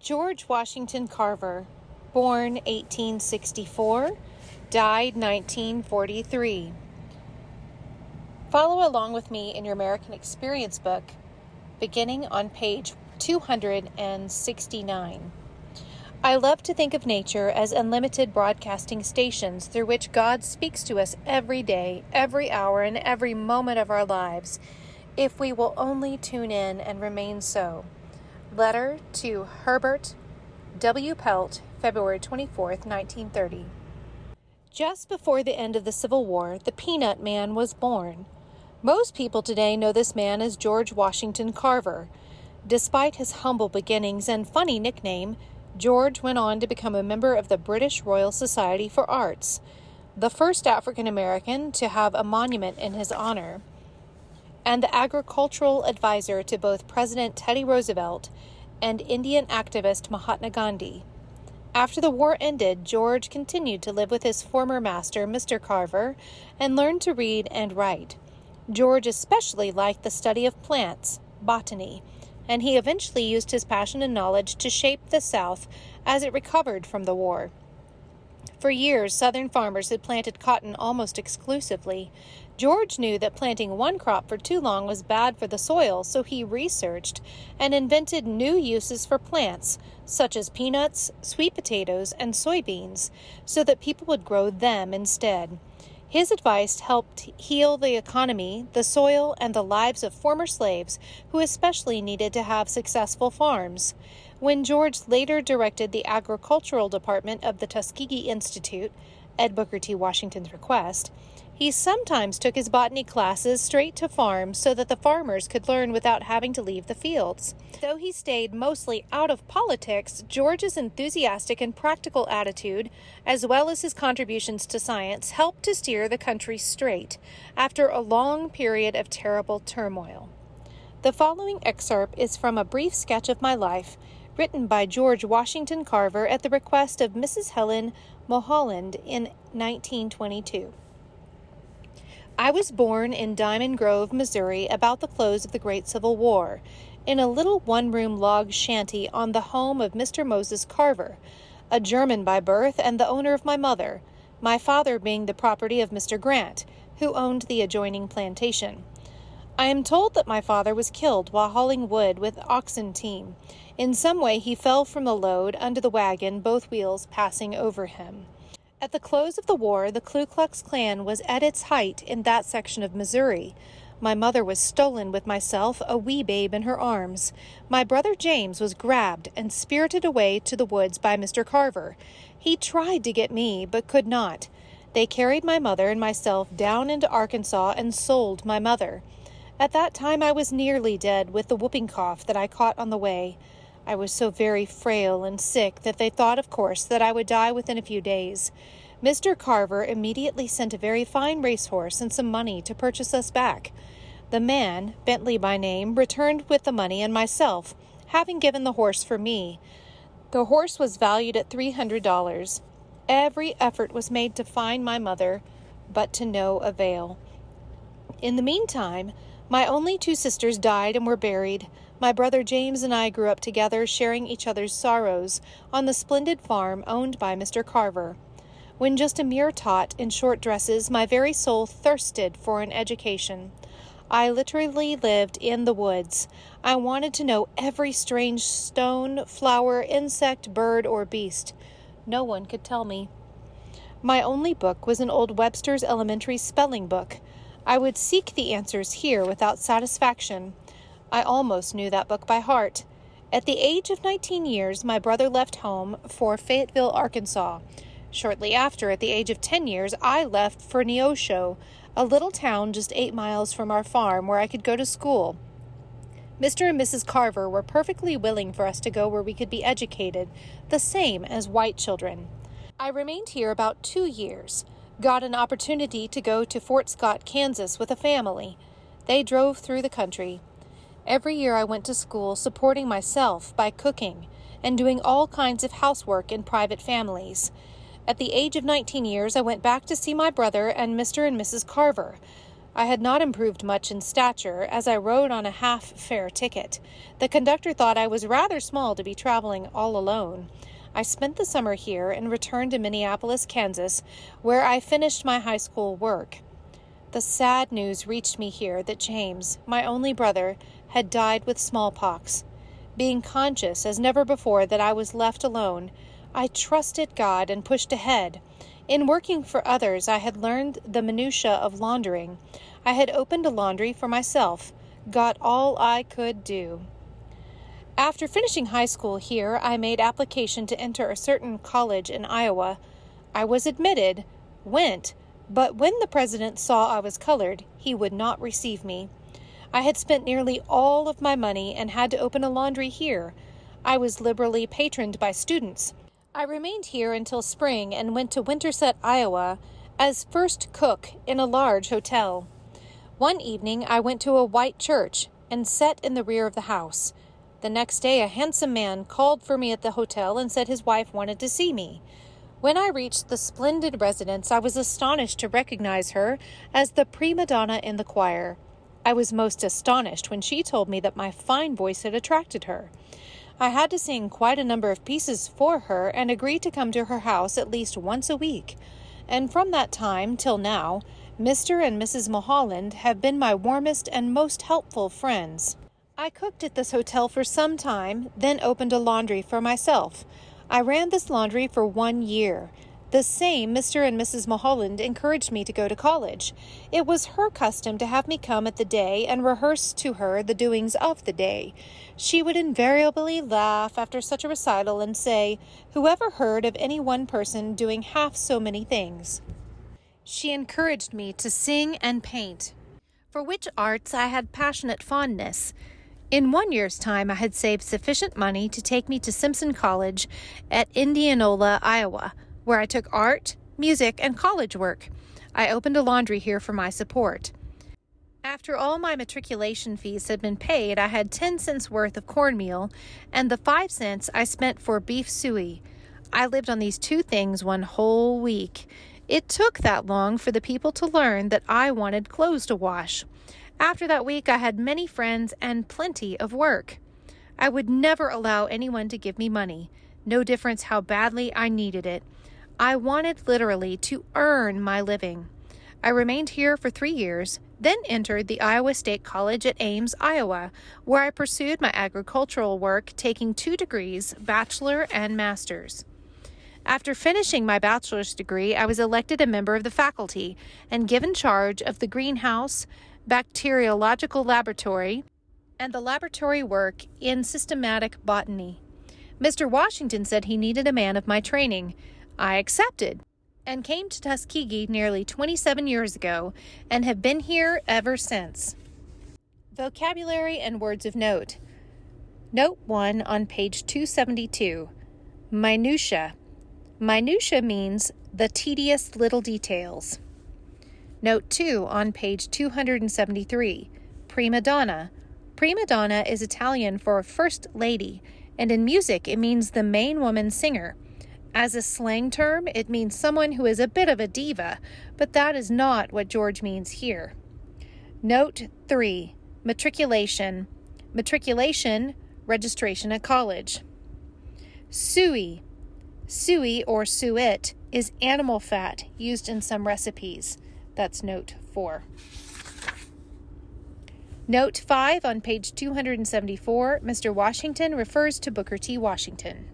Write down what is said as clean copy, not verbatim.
George Washington Carver, born 1864, died 1943. Follow along with me in your American Experience book, beginning on page 269. I love to think of nature as unlimited broadcasting stations through which God speaks to us every day, every hour, and every moment of our lives, if we will only tune in and remain so. Letter to Herbert W. Pelt, February 24th, 1930. Just before the end of the Civil War, the Peanut Man was born. Most people today know this man as George Washington Carver. Despite his humble beginnings and funny nickname, George went on to become a member of the British Royal Society for Arts, the first African American to have a monument in his honor, and the agricultural advisor to both President Teddy Roosevelt and Indian activist Mahatma Gandhi. After the war ended, George continued to live with his former master, Mr. Carver, and learned to read and write. George especially liked the study of plants, botany, and he eventually used his passion and knowledge to shape the South as it recovered from the war. For years, Southern farmers had planted cotton almost exclusively. George knew that planting one crop for too long was bad for the soil, so he researched and invented new uses for plants, such as peanuts, sweet potatoes, and soybeans, so that people would grow them instead. His advice helped heal the economy, the soil, and the lives of former slaves who especially needed to have successful farms. When George later directed the agricultural department of the Tuskegee Institute, Ed Booker T. Washington's request, he sometimes took his botany classes straight to farms so that the farmers could learn without having to leave the fields. Though he stayed mostly out of politics, George's enthusiastic and practical attitude, as well as his contributions to science, helped to steer the country straight after a long period of terrible turmoil. The following excerpt is from a brief sketch of my life, written by George Washington Carver at the request of Mrs. Helen Mulholland in 1922. I was born in Diamond Grove, Missouri, about the close of the Great Civil War, in a little one-room log shanty on the home of Mr. Moses Carver, a German by birth and the owner of my mother, my father being the property of Mr. Grant, who owned the adjoining plantation. I am told that my father was killed while hauling wood with oxen team. In some way he fell from the load under the wagon, both wheels passing over him. At the close of the war, the Ku Klux Klan was at its height in that section of Missouri. My mother was stolen with myself, a wee babe in her arms. My brother James was grabbed and spirited away to the woods by Mr. Carver. He tried to get me, but could not. They carried my mother and myself down into Arkansas and sold my mother. At that time I was nearly dead with the whooping cough that I caught on the way. I was so very frail and sick that they thought, of course, that I would die within a few days. Mr. Carver immediately sent a very fine racehorse and some money to purchase us back. The man, Bentley by name, returned with the money and myself, having given the horse for me. The horse was valued at $300. Every effort was made to find my mother, but to no avail. In the meantime, my only two sisters died and were buried. My brother James and I grew up together, sharing each other's sorrows on the splendid farm owned by Mr. Carver. When just a mere tot in short dresses, my very soul thirsted for an education. I literally lived in the woods. I wanted to know every strange stone, flower, insect, bird, or beast. No one could tell me. My only book was an old Webster's Elementary spelling book. I would seek the answers here without satisfaction. I almost knew that book by heart. At the age of 19 years, my brother left home for Fayetteville, Arkansas. Shortly after, at the age of 10 years, I left for Neosho, a little town just 8 miles from our farm where I could go to school. Mr. and Mrs. Carver were perfectly willing for us to go where we could be educated, the same as white children. I remained here about 2 years, got an opportunity to go to Fort Scott, Kansas with a family. They drove through the country. Every year I went to school supporting myself by cooking and doing all kinds of housework in private families. At the age of 19 years, I went back to see my brother and Mr. and Mrs. Carver. I had not improved much in stature, as I rode on a half-fare ticket. The conductor thought I was rather small to be traveling all alone. I spent the summer here and returned to Minneapolis, Kansas, where I finished my high school work. The sad news reached me here that James, my only brother, had died with smallpox. Being conscious as never before that I was left alone, I trusted God and pushed ahead. In working for others, I had learned the minutiae of laundering. I had opened a laundry for myself, got all I could do. After finishing high school here, I made application to enter a certain college in Iowa. I was admitted, went, but when the president saw I was colored, he would not receive me. I had spent nearly all of my money and had to open a laundry here. I was liberally patroned by students. I remained here until spring and went to Winterset, Iowa, as first cook in a large hotel. One evening I went to a white church and sat in the rear of the house. The next day a handsome man called for me at the hotel and said his wife wanted to see me. When I reached the splendid residence, I was astonished to recognize her as the prima donna in the choir. I was most astonished when she told me that my fine voice had attracted her. I had to sing quite a number of pieces for her and agreed to come to her house at least once a week. And from that time till now, Mr. and Mrs. Mulholland have been my warmest and most helpful friends. I cooked at this hotel for some time, then opened a laundry for myself. I ran this laundry for 1 year. The same Mr. and Mrs. Mulholland encouraged me to go to college. It was her custom to have me come at the day and rehearse to her the doings of the day. She would invariably laugh after such a recital and say, "Whoever heard of any one person doing half so many things?" She encouraged me to sing and paint, for which arts I had passionate fondness. In 1 year's time, I had saved sufficient money to take me to Simpson College at Indianola, Iowa, where I took art, music, and college work. I opened a laundry here for my support. After all my matriculation fees had been paid, I had 10 cents worth of cornmeal, and the 5 cents I spent for beef suey. I lived on these 2 things 1 whole week. It took that long for the people to learn that I wanted clothes to wash. After that week, I had many friends and plenty of work. I would never allow anyone to give me money, no difference how badly I needed it. I wanted literally to earn my living. I remained here for 3 years, then entered the Iowa State College at Ames, Iowa, where I pursued my agricultural work, taking 2 degrees, bachelor and master's. After finishing my bachelor's degree, I was elected a member of the faculty and given charge of the greenhouse, bacteriological laboratory, and the laboratory work in systematic botany. Mr. Washington said he needed a man of my training. I accepted and came to Tuskegee nearly 27 years ago and have been here ever since. Vocabulary and words of note. Note 1 on page 272. Minutia. Minutia means the tedious little details. Note 2 on page 273. Prima donna. Prima donna is Italian for first lady, and in music it means the main woman singer. As a slang term, it means someone who is a bit of a diva, but that is not what George means here. Note 3. Matriculation. Matriculation, registration at college. Suey. Suey or suet is animal fat used in some recipes. That's note 4. Note 5 on page 274, Mr. Washington refers to Booker T. Washington.